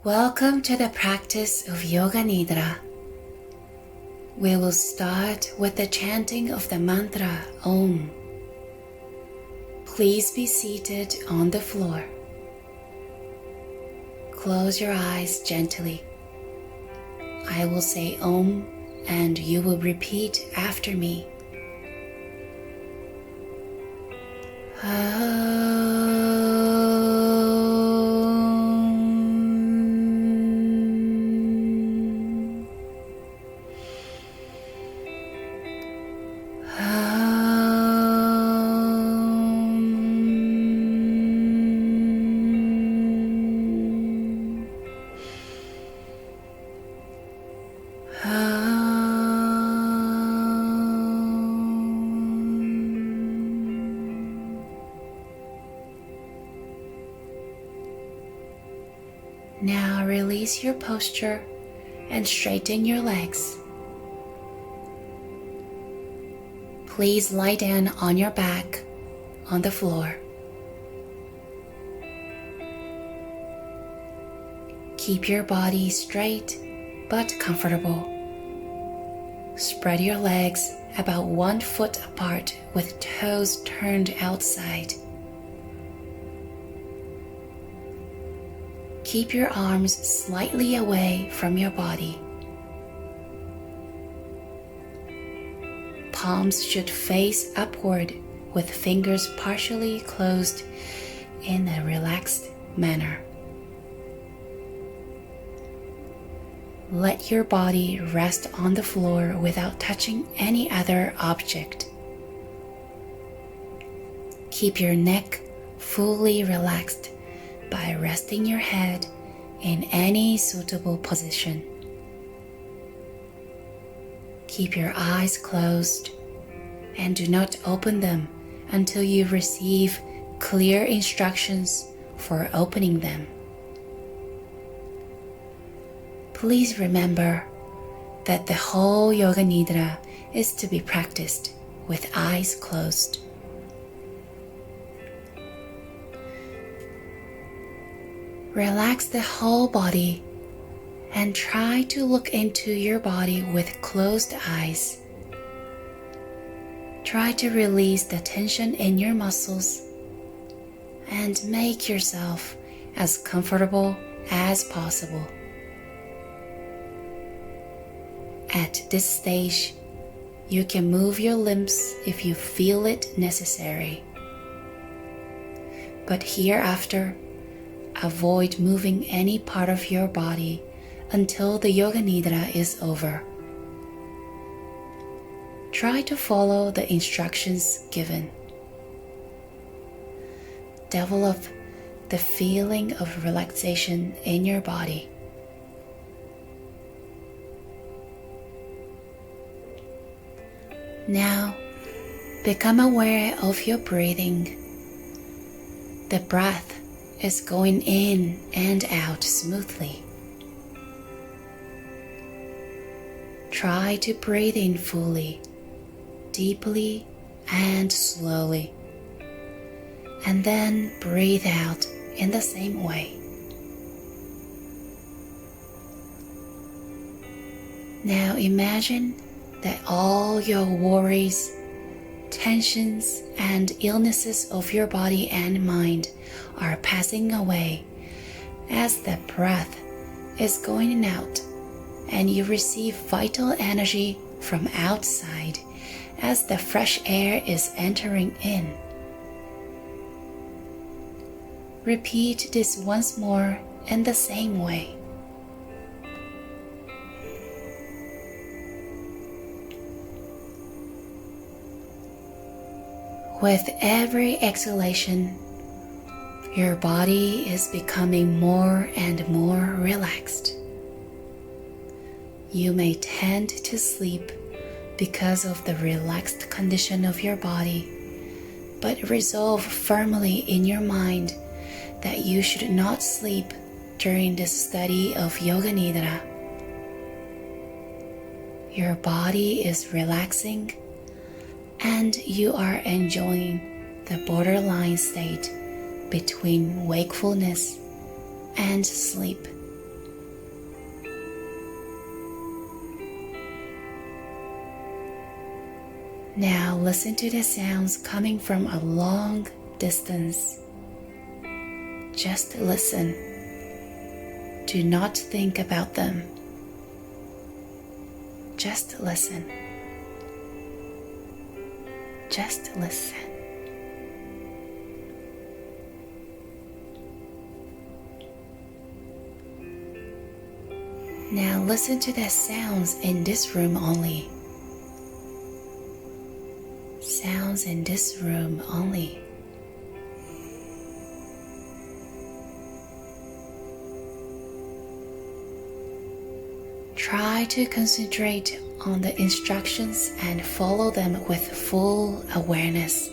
Welcome to the practice of Yoga Nidra. We will start with the chanting of the mantra Om. Please be seated on the floor. Close your eyes gently. I will say Om and you will repeat after me. Now release your posture and straighten your legs. Please lie down on your back on the floor. Keep your body straight but comfortable. Spread your legs about 1 foot apart with toes turned outside. Keep your arms slightly away from your body. Palms should face upward with fingers partially closed in a relaxed manner. Let your body rest on the floor without touching any other object. Keep your neck fully relaxed by resting your head in any suitable position. Keep your eyes closed and do not open them until you receive clear instructions for opening them. Please remember that the whole Yoga Nidra is to be practiced with eyes closed. Relax the whole body and try to look into your body with closed eyes. Try to release the tension in your muscles and make yourself as comfortable as possible. At this stage, you can move your limbs if you feel it necessary. But hereafter, avoid moving any part of your body until the Yoga Nidra is over. Try to follow the instructions given. Develop the feeling of relaxation in your body. Now, become aware of your breathing. The breath is going in and out smoothly. Try to breathe in fully, deeply and slowly, and then breathe out in the same way. Now imagine that all your worries, tensions, and illnesses of your body and mind are passing away as the breath is going out and you receive vital energy from outside as the fresh air is entering in. Repeat this once more in the same way. With every exhalation, your body is becoming more and more relaxed. You may tend to sleep because of the relaxed condition of your body, but resolve firmly in your mind that you should not sleep during the study of Yoga Nidra. Your body is relaxing and you are enjoying the borderline state between wakefulness and sleep. Now listen to the sounds coming from a long distance. Just listen. Do not think about them. Just listen. Just listen. Now listen to the sounds in this room only. Sounds in this room only. Try to concentrate on the instructions and follow them with full awareness.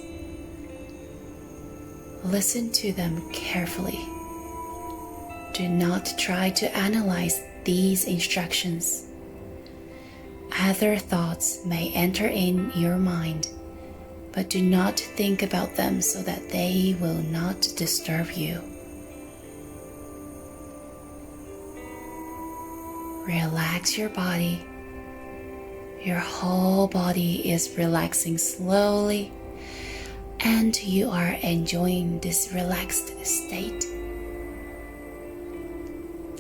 Listen to them carefully. Do not try to analyze these instructions. Other thoughts may enter in your mind, but do not think about them so that they will not disturb you. Relax your body. Your whole body is relaxing slowly, and you are enjoying this relaxed state.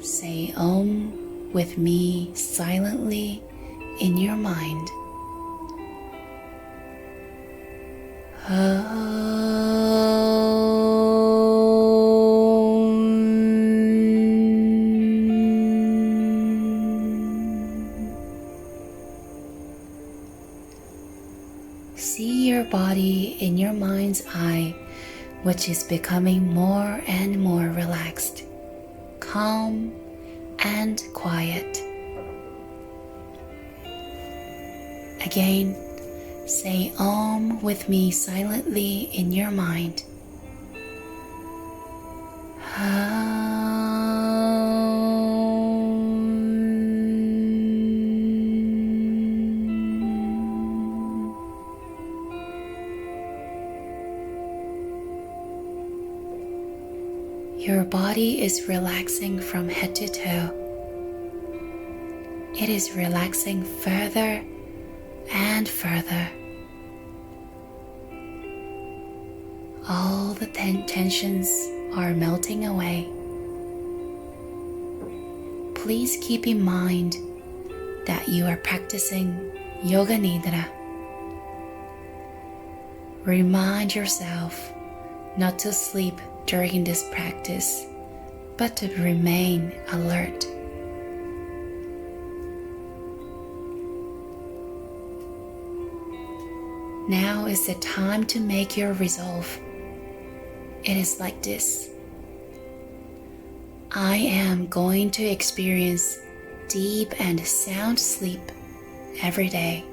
Say Om with me silently in your mind. See your body in your mind's eye, which is becoming more and more relaxed, calm, and quiet. Again, say Om with me silently in your mind. Your body is relaxing from head to toe. It is relaxing further and further. All the tensions are melting away. Please keep in mind that you are practicing Yoga Nidra. Remind yourself not to sleep during this practice, but to remain alert. Now is the time to make your resolve. It is like this. I am going to experience deep and sound sleep every day.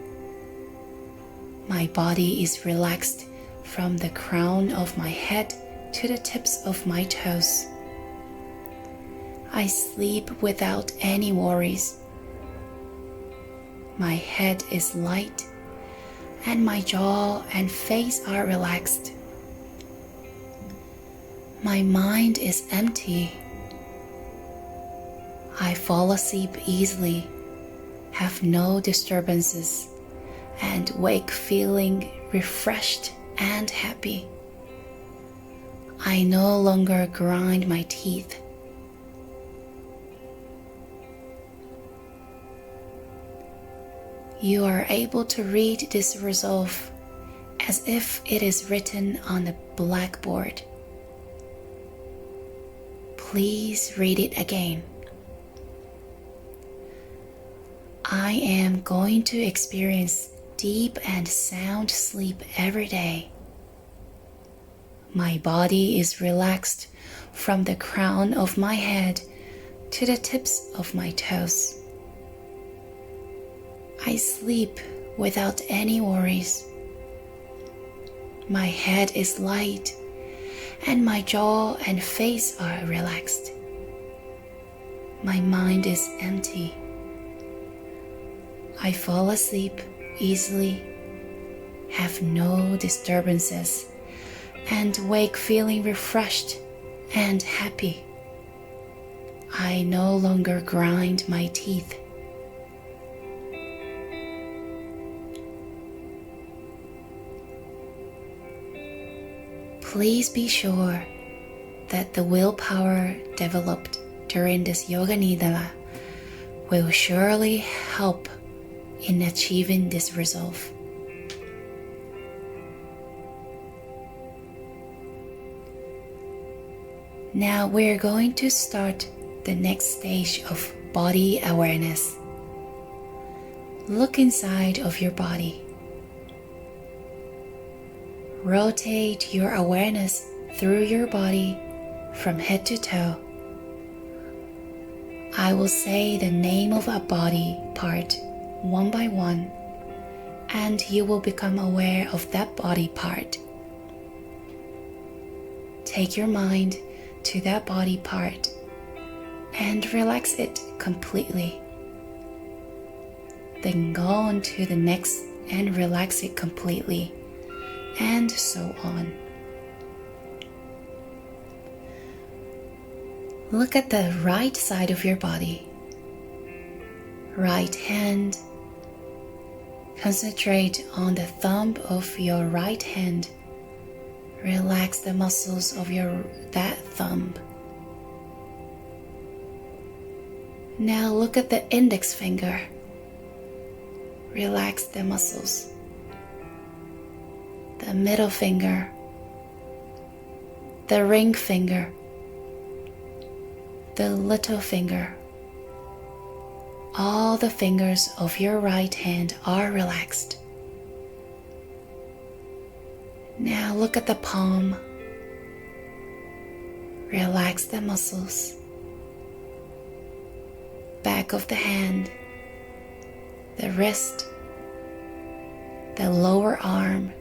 My body is relaxed from the crown of my head to the tips of my toes. I sleep without any worries. My head is light, and my jaw and face are relaxed. My mind is empty. I fall asleep easily, have no disturbances, and wake feeling refreshed and happy. I no longer grind my teeth. You are able to read this resolve as if it is written on a blackboard. Please read it again. I am going to experience deep and sound sleep every day. My body is relaxed from the crown of my head to the tips of my toes. I sleep without any worries. My head is light, and my jaw and face are relaxed. My mind is empty. I fall asleep easily, have no disturbances, and wake feeling refreshed and happy. I no longer grind my teeth. Please be sure that the willpower developed during this Yoga Nidra will surely help in achieving this resolve. Now we're going to start the next stage of body awareness. Look inside of your body. Rotate your awareness through your body from head to toe. I will say the name of a body part one by one, and you will become aware of that body part. Take your mind to that body part and relax it completely. Then go on to the next and relax it completely, and so on. Look at the right side of your body. Right hand. Concentrate on the thumb of your right hand. Relax the muscles of that thumb. Now look at the index finger. Relax the muscles. The middle finger. The ring finger. The little finger. All the fingers of your right hand are relaxed. Now look at the palm. Relax the muscles. Back of the hand. The wrist. The lower arm.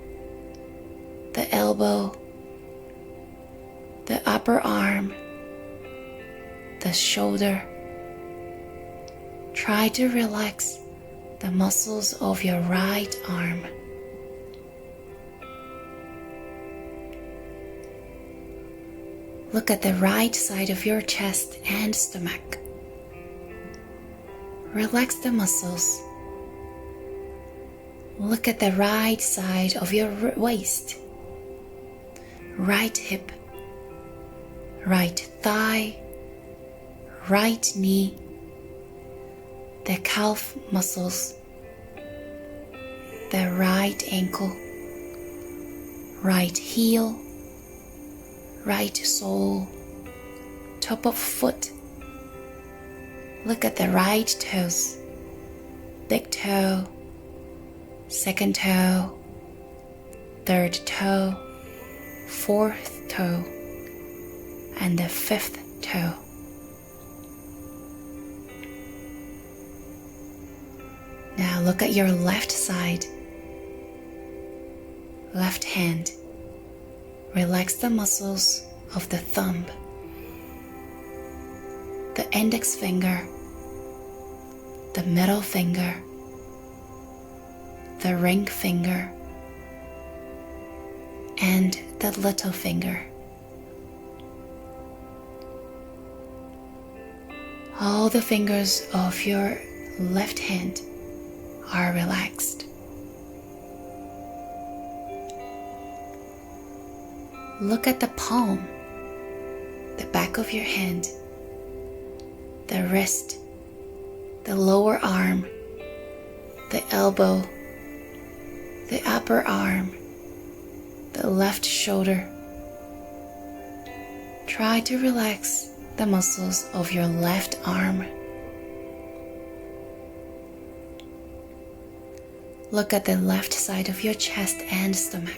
The elbow. The upper arm. The shoulder. Try to relax the muscles of your right arm. Look at the right side of your chest and stomach. Relax the muscles. Look at the right side of your waist. Right hip. Right thigh. Right knee. The calf muscles. The right ankle. Right heel. Right sole. Top of foot. Look at the right toes. Big toe. Second toe. Third toe. Fourth toe. And the fifth toe. Now look at your left side. Left hand. Relax the muscles of the thumb. The index finger. The middle finger. The ring finger. And the little finger. All the fingers of your left hand are relaxed. Look at the palm, the back of your hand, the wrist, the lower arm, the elbow, the upper arm, the left shoulder. Try to relax the muscles of your left arm. Look at the left side of your chest and stomach.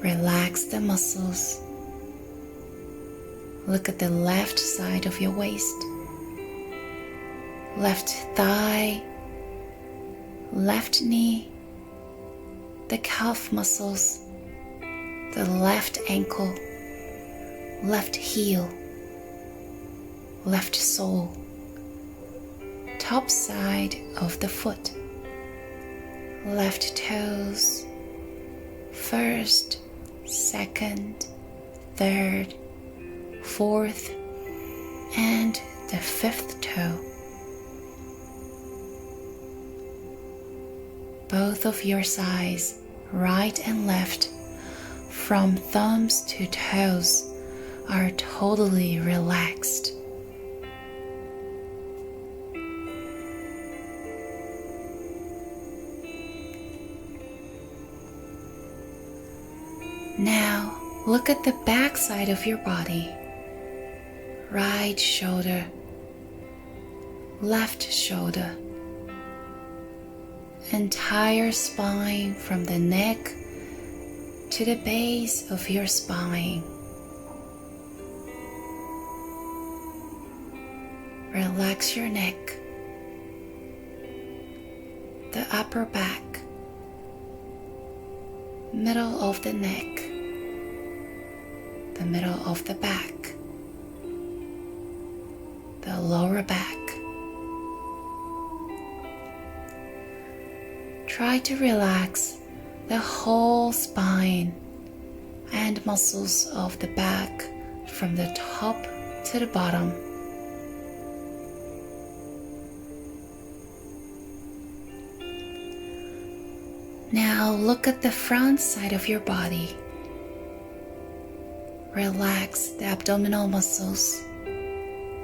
Relax the muscles. Look at the left side of your waist. Left thigh. Left knee. The calf muscles. The left ankle. Left heel. Left sole. Top side of the foot. Left toes. First, second, third, fourth, and the fifth toe. Both of your sides, right and left, from thumbs to toes are totally relaxed. Now look at the back side of your body. Right shoulder, left shoulder, entire spine from the neck to the base of your spine. Relax your neck, the upper back, middle of the neck, the middle of the back, the lower back. Try to relax the whole spine and muscles of the back from the top to the bottom. Now look at the front side of your body. Relax the abdominal muscles,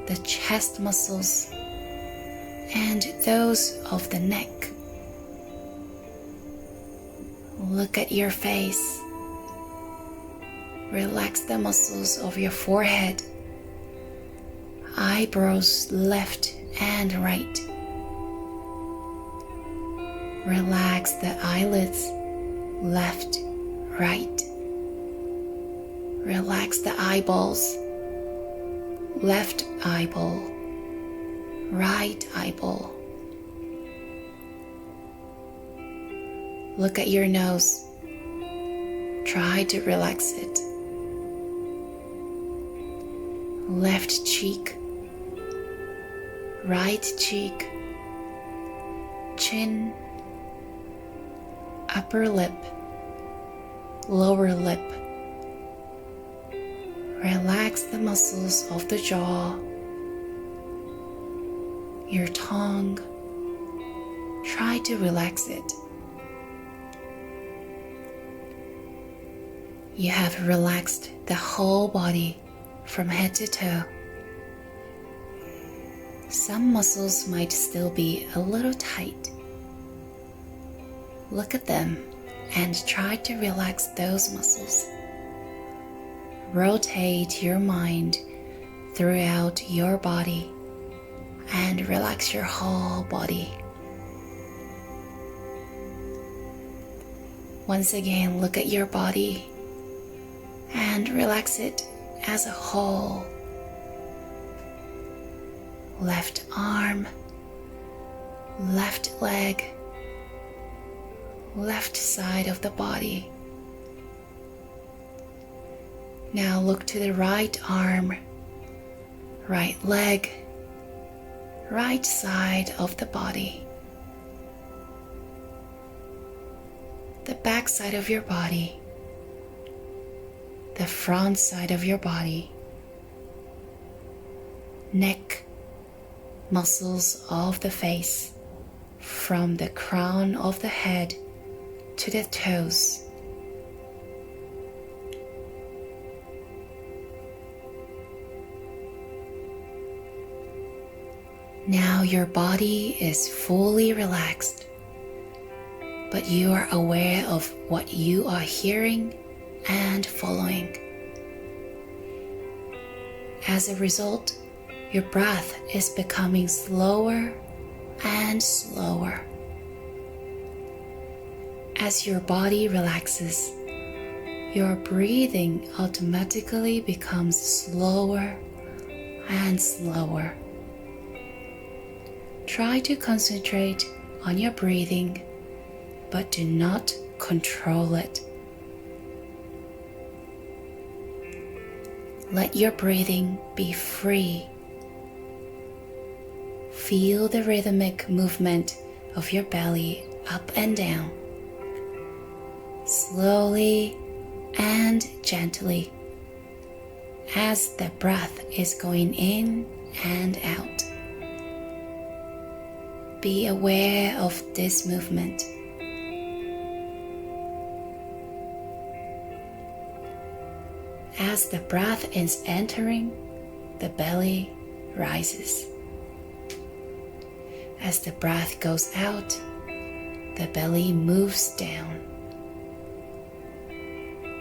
the chest muscles, and those of the neck. Look at your face. Relax the muscles of your forehead, eyebrows left and right. Relax the eyelids, left, right. Relax the eyeballs, left eyeball, right eyeball. Look at your nose. Try to relax it. Left cheek, right cheek, chin, upper lip, lower lip. Relax the muscles of the jaw, your tongue. Try to relax it. You have relaxed the whole body from head to toe. Some muscles might still be a little tight. Look at them and try to relax those muscles. Rotate your mind throughout your body and relax your whole body. Once again, look at your body and relax it as a whole. Left arm, left leg, left side of the body. Now look to the right arm, right leg, right side of the body. The back side of your body, the front side of your body, neck, muscles of the face, from the crown of the head to the toes. Now your body is fully relaxed, but you are aware of what you are hearing and following. As a result, your breath is becoming slower and slower. As your body relaxes, your breathing automatically becomes slower and slower. Try to concentrate on your breathing, but do not control it. Let your breathing be free. Feel the rhythmic movement of your belly up and down, slowly and gently, as the breath is going in and out. Be aware of this movement. As the breath is entering, the belly rises. As the breath goes out, the belly moves down.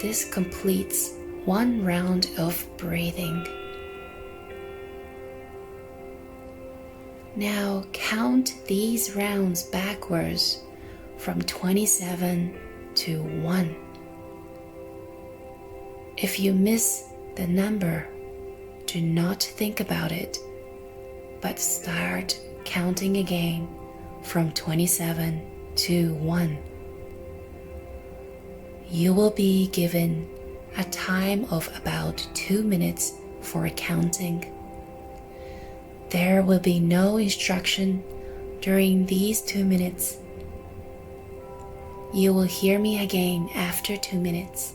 This completes one round of breathing. Now count these rounds backwards from 27 to 1. If you miss the number, do not think about it, but start counting again from 27 to 1. You will be given a time of about 2 minutes for counting. There will be no instruction during these 2 minutes. You will hear me again after 2 minutes.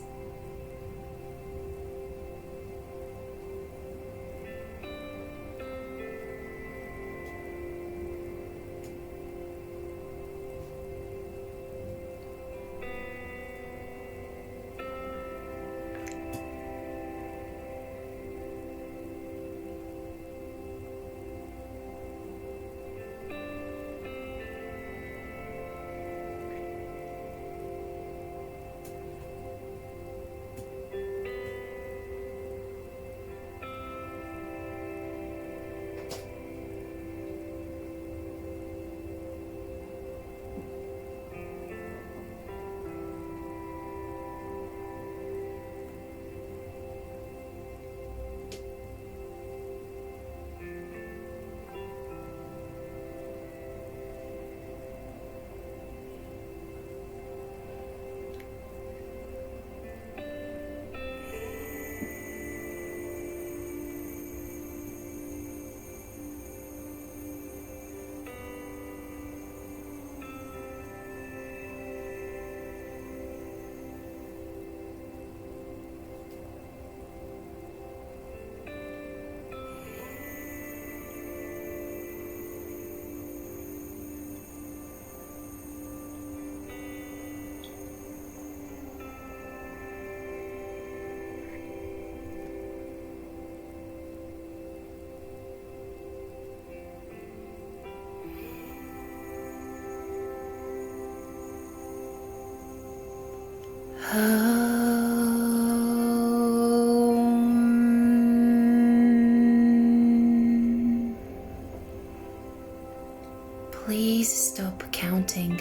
Please stop counting,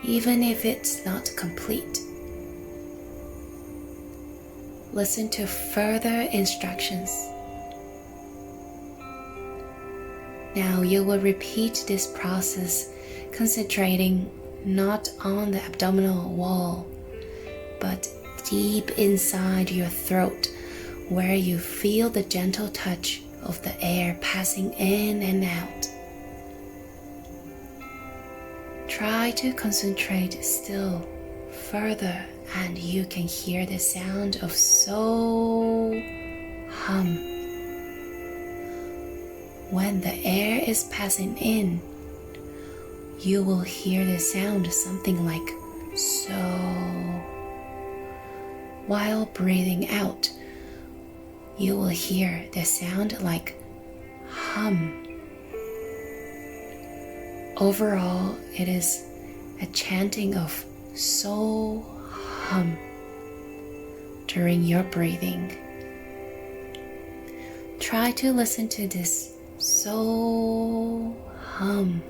even if it's not complete. Listen to further instructions. Now you will repeat this process, concentrating not on the abdominal wall, but deep inside your throat, where you feel the gentle touch of the air passing in and out. Try to concentrate still further, and you can hear the sound of so hum. When the air is passing in, you will hear the sound something like so. While breathing out, you will hear the sound like hum. Overall, it is a chanting of so hum during your breathing. Try to listen to this so hum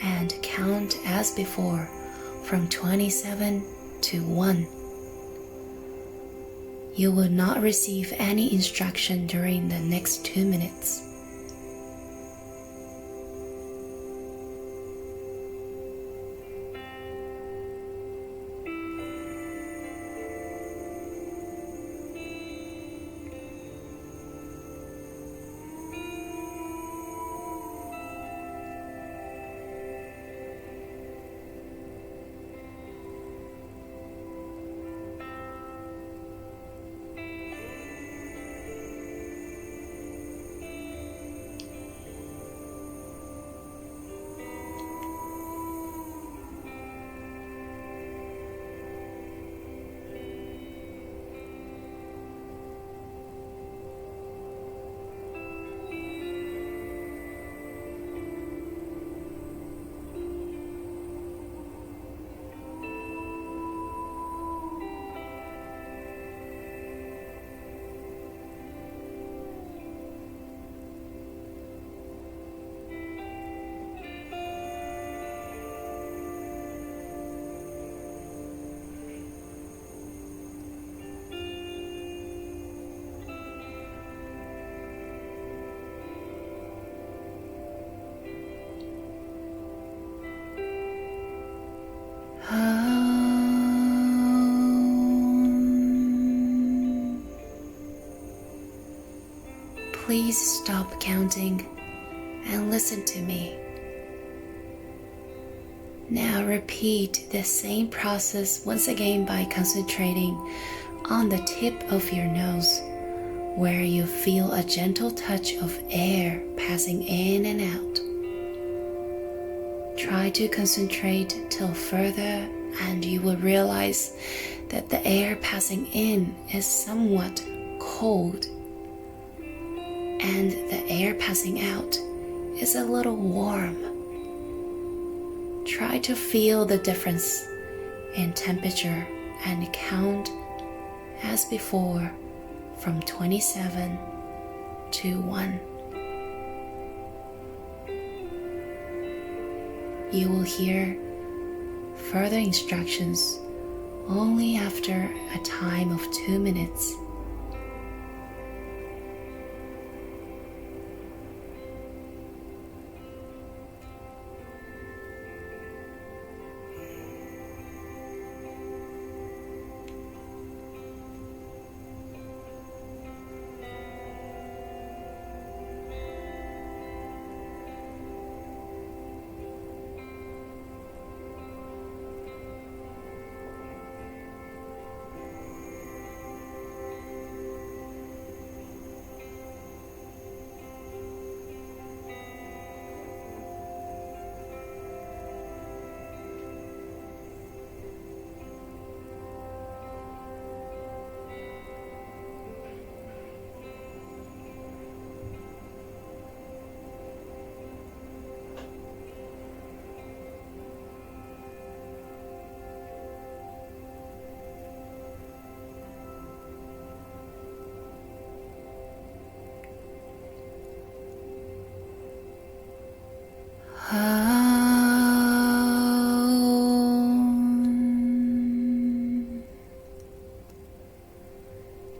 and count as before from 27 to 1. You will not receive any instruction during the next 2 minutes. Please stop counting and listen to me. Now repeat the same process once again by concentrating on the tip of your nose, where you feel a gentle touch of air passing in and out. Try to concentrate till further, and you will realize that the air passing in is somewhat cold, and the air passing out is a little warm. Try to feel the difference in temperature and count as before from 27 to 1. You will hear further instructions only after a time of 2 minutes.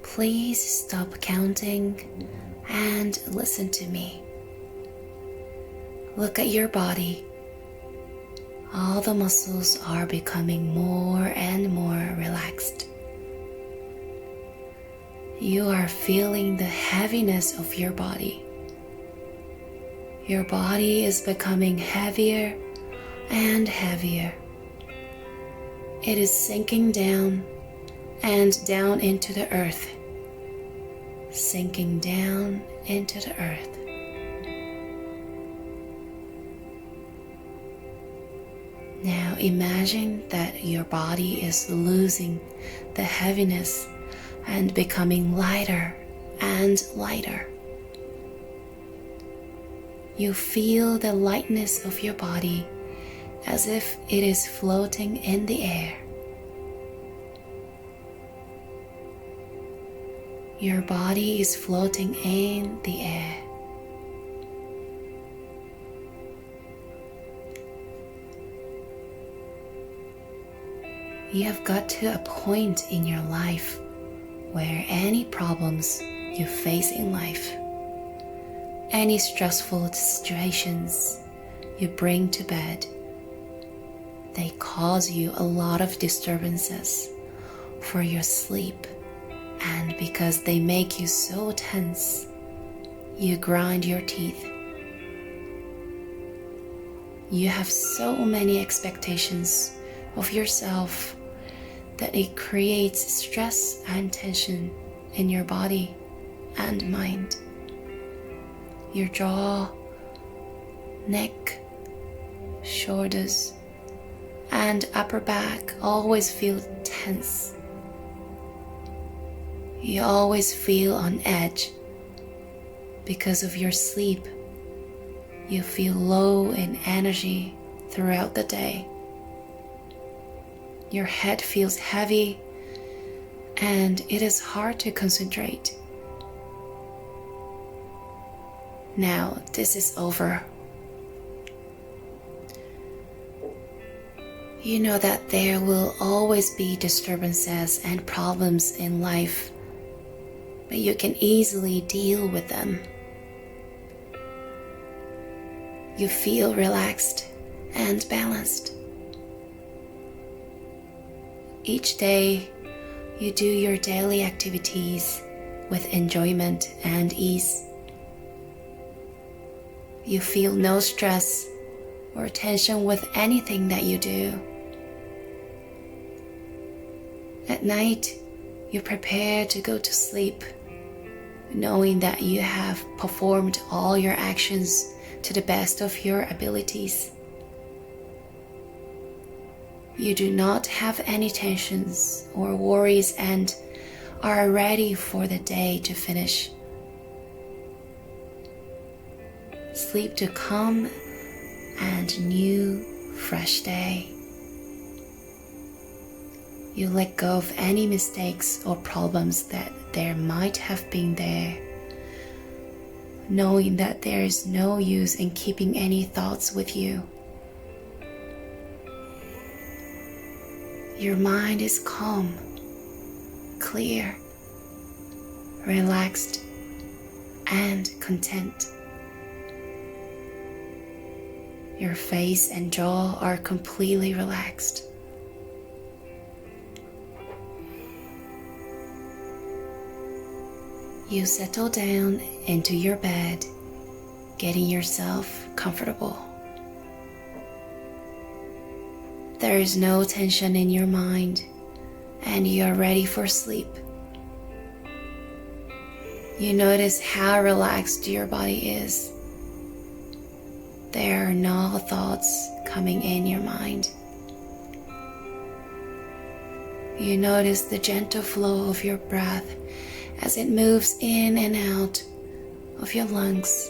Please stop counting and listen to me. Look at your body. All the muscles are becoming more and more relaxed. You are feeling the heaviness of your body. Your body is becoming heavier and heavier. It is sinking down and down into the earth, sinking down into the earth. Now imagine that your body is losing the heaviness and becoming lighter and lighter. You feel the lightness of your body as if it is floating in the air. Your body is floating in the air. You have got to a point in your life where any problems you face in life, any stressful situations you bring to bed, they cause you a lot of disturbances for your sleep. And because they make you so tense, you grind your teeth. You have so many expectations of yourself that it creates stress and tension in your body and mind. Your jaw, neck, shoulders, and upper back always feel tense. You always feel on edge. Because of your sleep, you feel low in energy throughout the day. Your head feels heavy and it is hard to concentrate. Now this is over. You know that there will always be disturbances and problems in life, but you can easily deal with them. You feel relaxed and balanced. Each day, you do your daily activities with enjoyment and ease. You feel no stress or tension with anything that you do. At night, you prepare to go to sleep, knowing that you have performed all your actions to the best of your abilities. You do not have any tensions or worries and are ready for the day to finish. Sleep to come and new, fresh day. You let go of any mistakes or problems that there might have been there, knowing that there is no use in keeping any thoughts with you. Your mind is calm, clear, relaxed, and content. Your face and jaw are completely relaxed. You settle down into your bed, getting yourself comfortable. There is no tension in your mind, and you are ready for sleep. You notice how relaxed your body is. There are no thoughts coming in your mind. You notice the gentle flow of your breath as it moves in and out of your lungs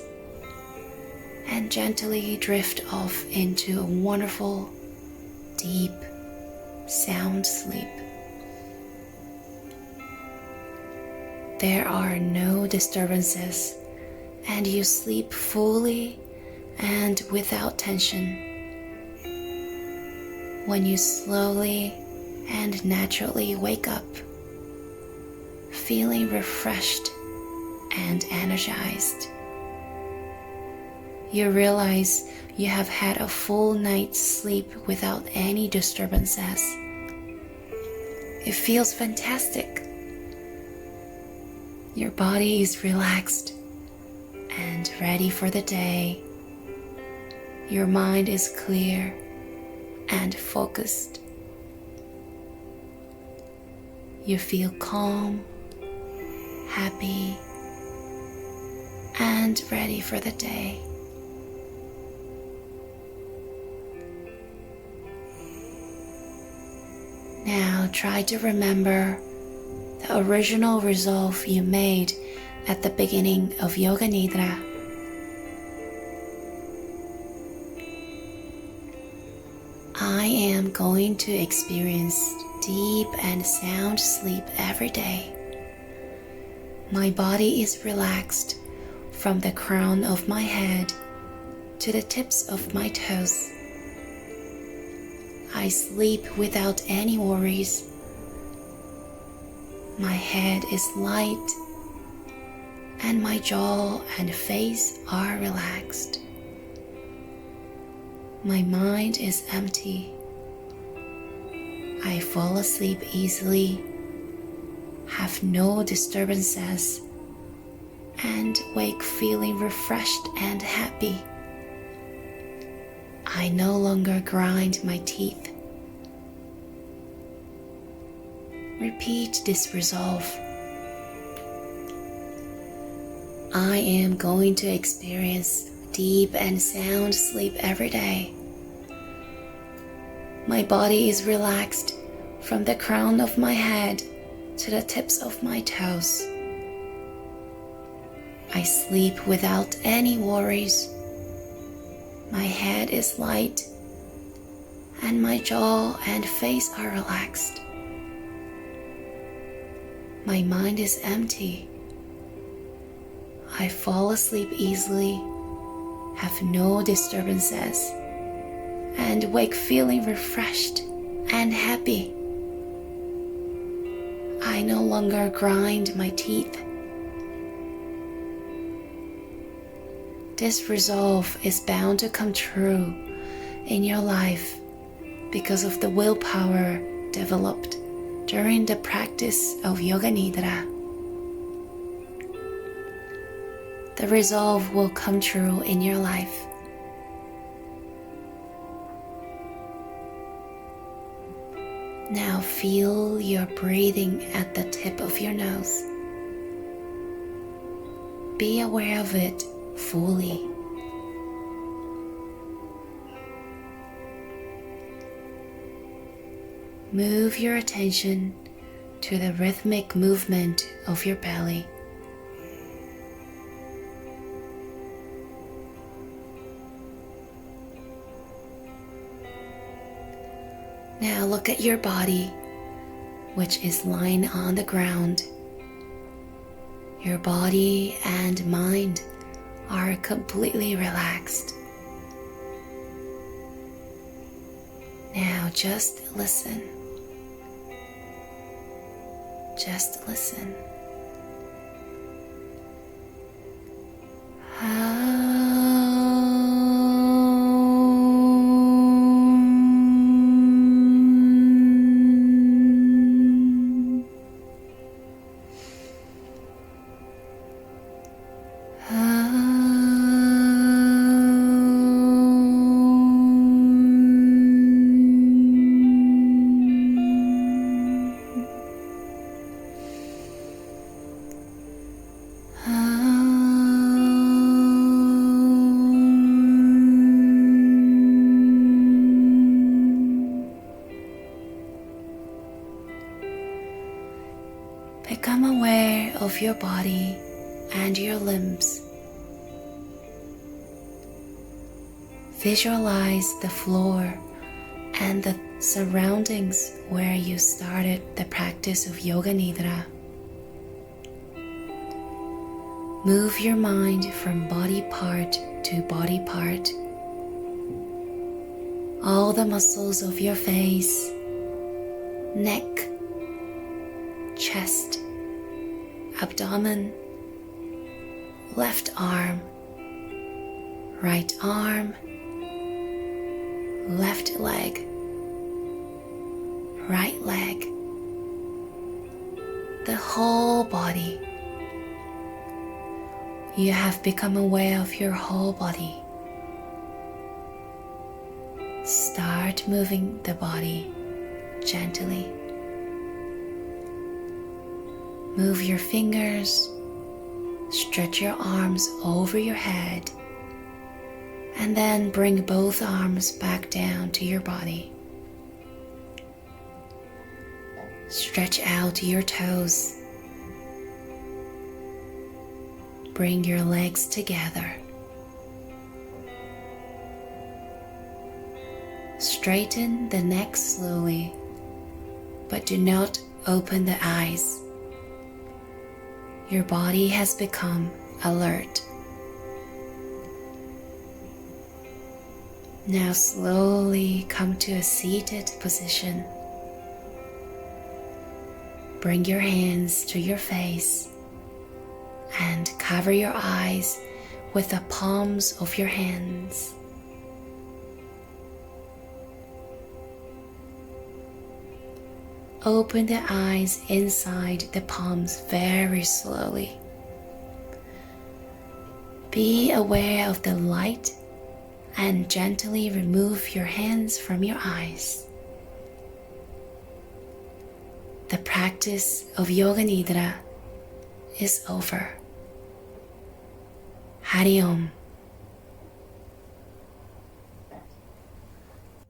and gently drift off into a wonderful, deep, sound sleep. There are no disturbances, and you sleep fully and without tension. When you slowly and naturally wake up, feeling refreshed and energized, you realize you have had a full night's sleep without any disturbances. It feels fantastic. Your body is relaxed and ready for the day. Your mind is clear and focused. You feel calm, happy, and ready for the day. Now try to remember the original resolve you made at the beginning of Yoga Nidra. I am going to experience deep and sound sleep every day. My body is relaxed from the crown of my head to the tips of my toes. I sleep without any worries. My head is light and my jaw and face are relaxed. My mind is empty. I fall asleep easily, have no disturbances, and wake feeling refreshed and happy. I no longer grind my teeth. Repeat this resolve. I am going to experience deep and sound sleep every day. My body is relaxed from the crown of my head to the tips of my toes. I sleep without any worries. My head is light and my jaw and face are relaxed. My mind is empty. I fall asleep easily, have no disturbances, and wake feeling refreshed and happy. I no longer grind my teeth. This resolve is bound to come true in your life because of the willpower developed during the practice of Yoga Nidra. the resolve will come true in your life. Now feel your breathing at the tip of your nose. Be aware of it fully. Move your attention to the rhythmic movement of your belly. Now look at your body, which is lying on the ground. Your body and mind are completely relaxed. Now just listen. Just listen. Become aware of your body and your limbs. Visualize the floor and the surroundings where you started the practice of Yoga Nidra. Move your mind from body part to body part. All the muscles of your face, neck, chest, abdomen, left arm, right arm, left leg, right leg, the whole body. You have become aware of your whole body. Start moving the body gently. Move your fingers, stretch your arms over your head, and then bring both arms back down to your body. Stretch out your toes. Bring your legs together. Straighten the neck slowly, but do not open the eyes. Your body has become alert. Now slowly come to a seated position. Bring your hands to your face and cover your eyes with the palms of your hands. Open the eyes inside the palms very slowly. Be aware of the light and gently remove your hands from your eyes. The practice of Yoga Nidra is over. Hari Om.